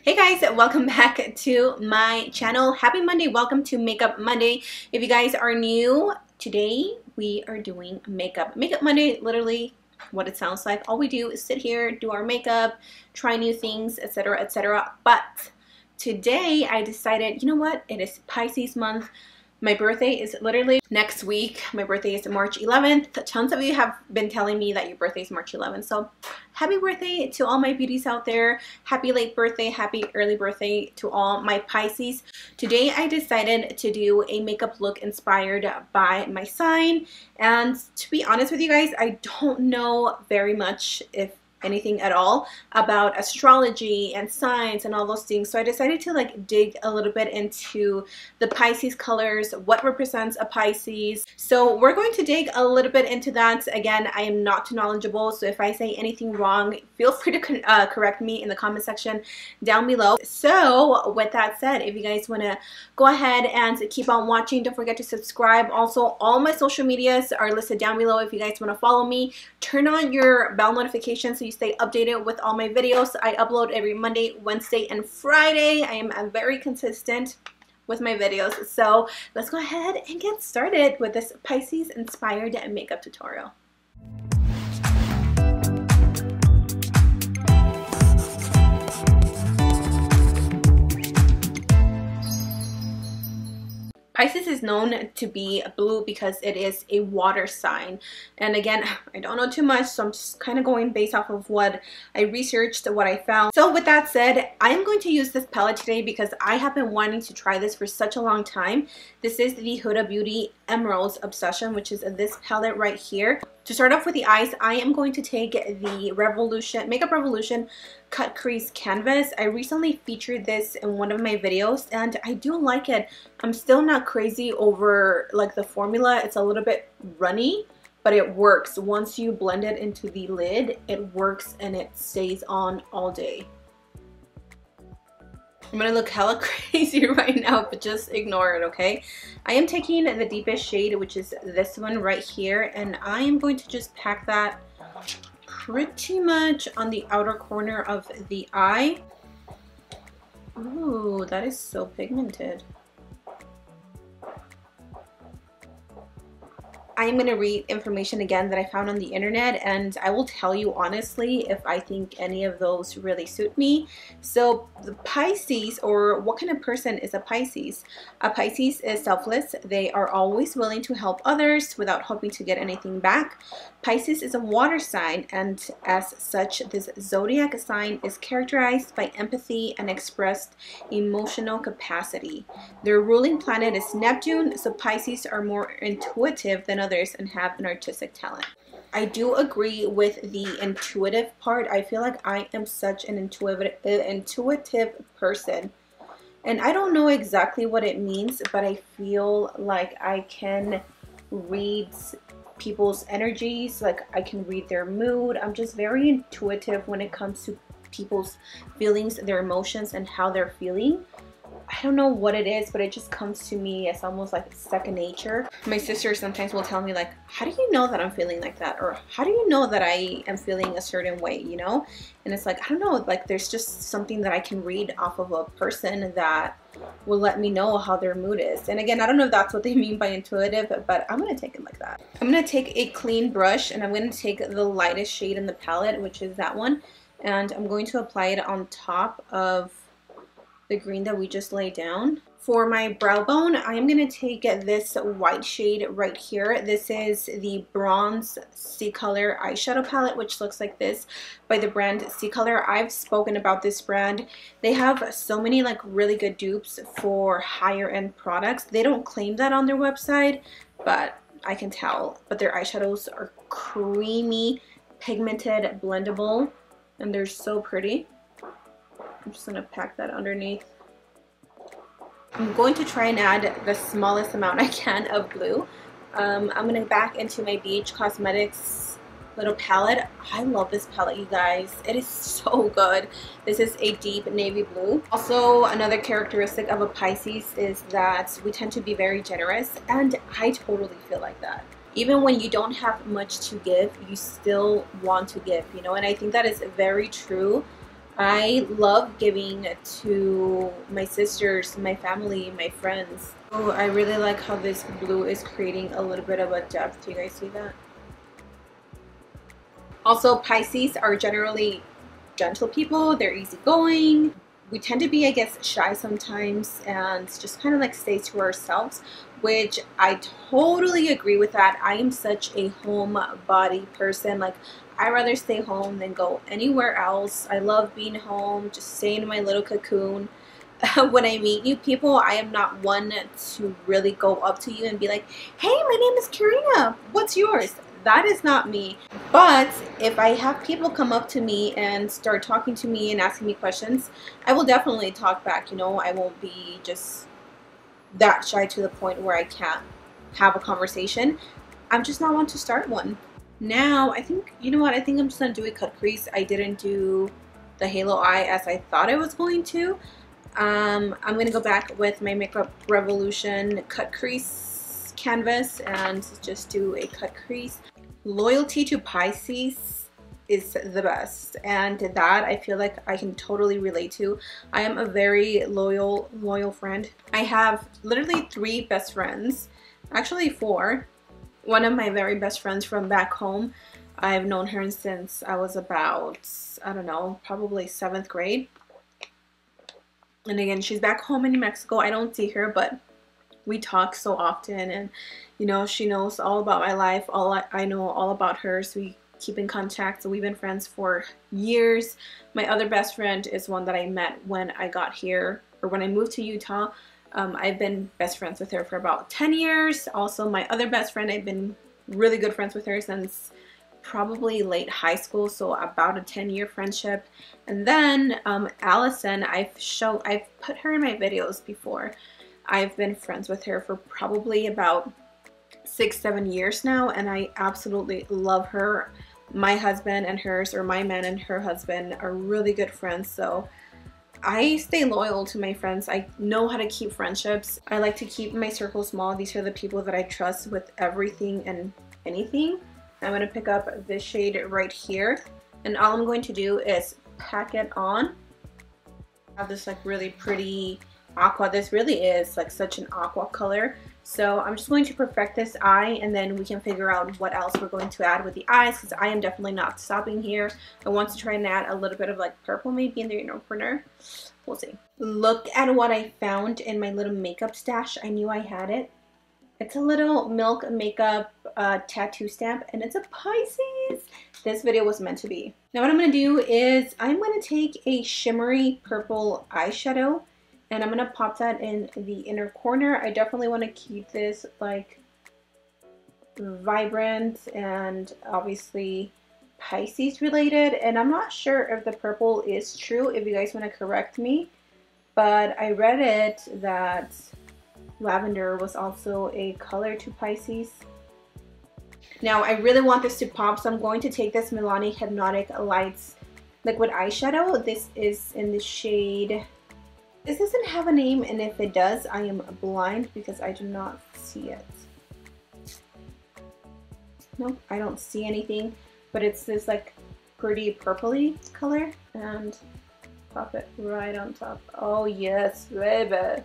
Hey guys, welcome back to my channel. Happy Monday. Welcome to Makeup Monday. If you guys are new, today we are doing makeup. Makeup Monday, literally what it sounds like. All we do is sit here, do our makeup, try new things, etc., etc. But today I decided, you know what? It is Pisces month. My birthday is literally next week. My birthday is March 11th. Tons of you have been telling me that your birthday is March 11th. So happy birthday to all my beauties out there. Happy late birthday, happy early birthday to all my Pisces. Today I decided to do a makeup look inspired by my sign. And to be honest with you guys, I don't know very much, if anything at all, about astrology and signs and all those things. So I decided to like dig a little bit into the Pisces colors, what represents a Pisces. So we're going to dig a little bit into that. Again, I am not too knowledgeable, so if I say anything wrong, feel free to correct me in the comment section down below. So with that said, if you guys want to go ahead and keep on watching, don't forget to subscribe. Also, all my social medias are listed down below if you guys want to follow me. Turn on your bell notifications so you stay updated with all my videos. I upload every Monday, Wednesday, and Friday. I am very consistent with my videos. So let's go ahead and get started with this Pisces inspired makeup tutorial. Pisces is known to be blue because it is a water sign. And again, I don't know too much, so I'm just kind of going based off of what I researched, what I found. So with that said, I am going to use this palette today because I have been wanting to try this for such a long time. This is the Huda Beauty Emeralds Obsession, which is this palette right here. To start off with the eyes, I am going to take the Makeup Revolution Cut Crease Canvas. I recently featured this in one of my videos and I do like it. I'm still not crazy over like the formula. It's a little bit runny, but it works. Once you blend it into the lid, it works and it stays on all day. I'm gonna look hella crazy right now, but just ignore it, okay? I am taking the deepest shade, which is this one right here, and I am going to just pack that pretty much on the outer corner of the eye. Ooh, that is so pigmented. I am going to read information again that I found on the internet, and I will tell you honestly if I think any of those really suit me. So the Pisces, or what kind of person is a Pisces? A Pisces is selfless. They are always willing to help others without hoping to get anything back. Pisces is a water sign, and as such, this zodiac sign is characterized by empathy and expressed emotional capacity. Their ruling planet is Neptune, so Pisces are more intuitive than others and have an artistic talent. I do agree with the intuitive part. I feel like I am such an intuitive person. And I don't know exactly what it means, but I feel like I can read people's energies, like I can read their mood. I'm just very intuitive when it comes to people's feelings, their emotions, and how they're feeling. I don't know what it is, but it just comes to me as almost like second nature. My sister sometimes will tell me like, how do you know that I'm feeling like that? Or how do you know that I am feeling a certain way, you know? And it's like, I don't know, like there's just something that I can read off of a person that will let me know how their mood is. And again, I don't know if that's what they mean by intuitive, but I'm going to take it like that. I'm going to take a clean brush and I'm going to take the lightest shade in the palette, which is that one. And I'm going to apply it on top of the green that we just laid down. For my brow bone, I am going to take this white shade right here. This is the Bronze Sea Color eyeshadow palette, which looks like this, by the brand Sea Color. I've spoken about this brand. They have so many like really good dupes for higher end products. They don't claim that on their website, but I can tell. But their eyeshadows are creamy, pigmented, blendable, and they're so pretty. I'm just going to pack that underneath. I'm going to try and add the smallest amount I can of blue. I'm going to back into my BH Cosmetics little palette. I love this palette, you guys. It is so good. This is a deep navy blue. Also, another characteristic of a Pisces is that we tend to be very generous, and I totally feel like that. Even when you don't have much to give, you still want to give, you know, and I think that is very true I love giving to my sisters, my family, my friends. Oh, I really like how this blue is creating a little bit of a depth. Do you guys see that? Also, Pisces are generally gentle people. They're easygoing. We tend to be, I guess, shy sometimes and just kind of like stay to ourselves, which I totally agree with that. I am such a homebody person. Like, I'd rather stay home than go anywhere else. I love being home, just staying in my little cocoon. When I meet new people, I am not one to really go up to you and be like, hey, my name is Karina. What's yours? That is not me. But if I have people come up to me and start talking to me and asking me questions, I will definitely talk back. You know, I won't be just that shy to the point where I can't have a conversation. I'm just not one to start one. Now, I think, you know what, I think I'm just going to do a cut crease. I didn't do the halo eye as I thought I was going to. I'm going to go back with my Makeup Revolution cut crease canvas and just do a cut crease. Loyalty to Pisces is the best, and that I feel like I can totally relate to. I am a very loyal friend. I have literally 3 best friends, actually 4. One of my very best friends from back home, I've known her since I was about, I don't know, probably 7th grade. And again, she's back home in New Mexico. I don't see her, but we talk so often, and you know, she knows all about my life. I know all about her, so we keep in contact. So we've been friends for years. My other best friend is one that I met when I got here, or when I moved to Utah. I've been best friends with her for about 10 years. Also, my other best friend, I've been really good friends with her since probably late high school, so about a 10-year friendship. And then Allison, I've put her in my videos before. I've been friends with her for probably about 6-7 years now, and I absolutely love her. My husband and hers, or my man and her husband, are really good friends, so I stay loyal to my friends. I know how to keep friendships. I like to keep my circle small. These are the people that I trust with everything and anything. I'm going to pick up this shade right here, and all I'm going to do is pack it on. I have this like really pretty aqua. This really is like such an aqua color. So I'm just going to perfect this eye, and then we can figure out what else we're going to add with the eyes, because I am definitely not stopping here. I want to try and add a little bit of like purple maybe in the inner corner. We'll see. Look at what I found in my little makeup stash. I knew I had it. It's a little Milk Makeup tattoo stamp, and it's a Pisces. This video was meant to be. Now what I'm going to do is I'm going to take a shimmery purple eyeshadow, and I'm going to pop that in the inner corner. I definitely want to keep this like vibrant and obviously Pisces related. And I'm not sure if the purple is true, if you guys want to correct me. But I read it that lavender was also a color to Pisces. Now I really want this to pop, so I'm going to take this Milani Hypnotic Lights liquid eyeshadow. This is in the shade... This doesn't have a name, and if it does, I am blind because I do not see it. Nope, I don't see anything, but it's this like pretty purpley color, and pop it right on top. Oh yes, baby.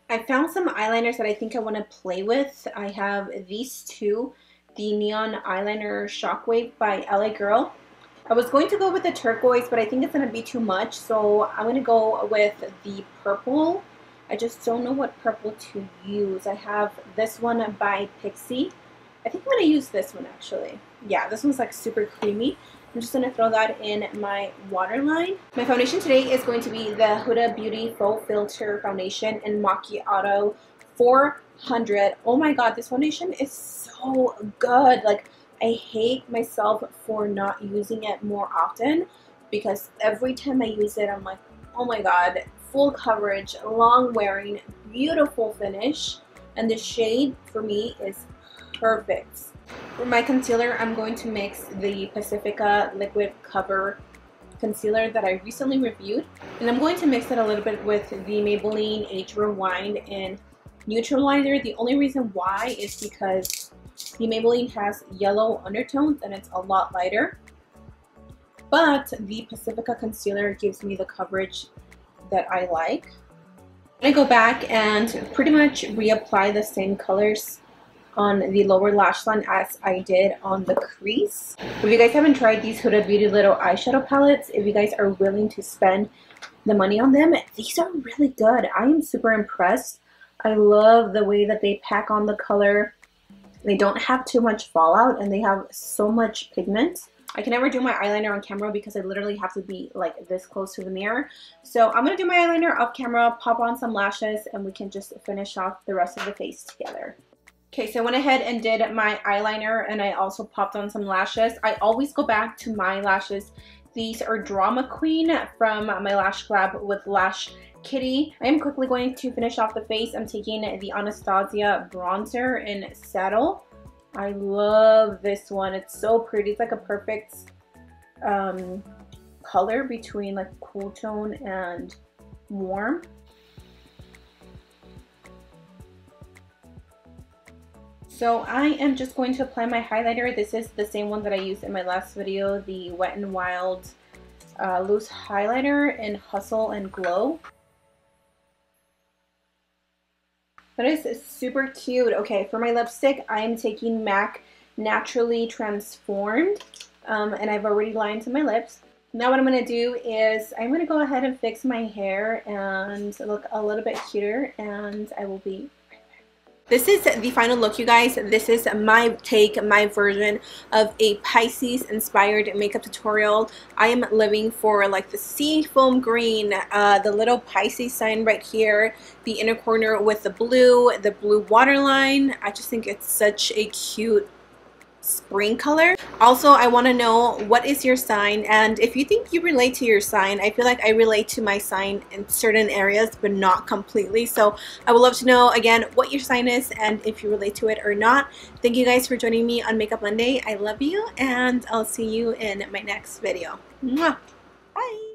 I found some eyeliners that I think I want to play with. I have these two. The Neon Eyeliner Shockwave by LA Girl. I was going to go with the turquoise, but I think it's going to be too much, so I'm going to go with the purple. I just don't know what purple to use. I have this one by Pixie. I think I'm going to use this one actually. Yeah, this one's like super creamy. I'm just going to throw that in my waterline. My foundation today is going to be the Huda Beauty Faux Filter Foundation in Macchiato 400. Oh my god, this foundation is so good. Like, I hate myself for not using it more often, because every time I use it I'm like, oh my god, full coverage, long wearing, beautiful finish, and the shade for me is perfect. For my concealer, I'm going to mix the Pacifica Liquid Cover Concealer that I recently reviewed, and I'm going to mix it a little bit with the Maybelline Age Rewind in Neutralizer. The only reason why is because The Maybelline has yellow undertones and it's a lot lighter. But the Pacifica concealer gives me the coverage that I like. I go back and pretty much reapply the same colors on the lower lash line as I did on the crease. If you guys haven't tried these Huda Beauty little eyeshadow palettes, if you guys are willing to spend the money on them, these are really good. I am super impressed. I love the way that they pack on the color. They don't have too much fallout and they have so much pigment. I can never do my eyeliner on camera because I literally have to be like this close to the mirror. So I'm going to do my eyeliner off camera, pop on some lashes, and we can just finish off the rest of the face together. Okay, so I went ahead and did my eyeliner and I also popped on some lashes. I always go back to my lashes. These are Drama Queen from my Lash Lab with Lash Kitty. I am quickly going to finish off the face. I'm taking the Anastasia bronzer in Saddle. I love this one. It's so pretty. It's like a perfect color between like cool tone and warm. So I am just going to apply my highlighter. This is the same one that I used in my last video, the Wet n Wild loose highlighter in Hustle and Glow. That is super cute. Okay, for my lipstick, I am taking MAC Naturally Transformed, and I've already lined my lips. Now what I'm going to do is I'm going to go ahead and fix my hair and look a little bit cuter, and I will be This is the final look, you guys. This is my take, my version of a Pisces inspired makeup tutorial. I am living for like the sea foam green, the little Pisces sign right here, the inner corner with the blue waterline. I just think it's such a cute spring color. Also, I want to know, what is your sign? And if you think you relate to your sign, I feel like I relate to my sign in certain areas but not completely. So I would love to know again what your sign is and if you relate to it or not. Thank you guys for joining me on Makeup Monday. I love you and I'll see you in my next video. Mwah! Bye.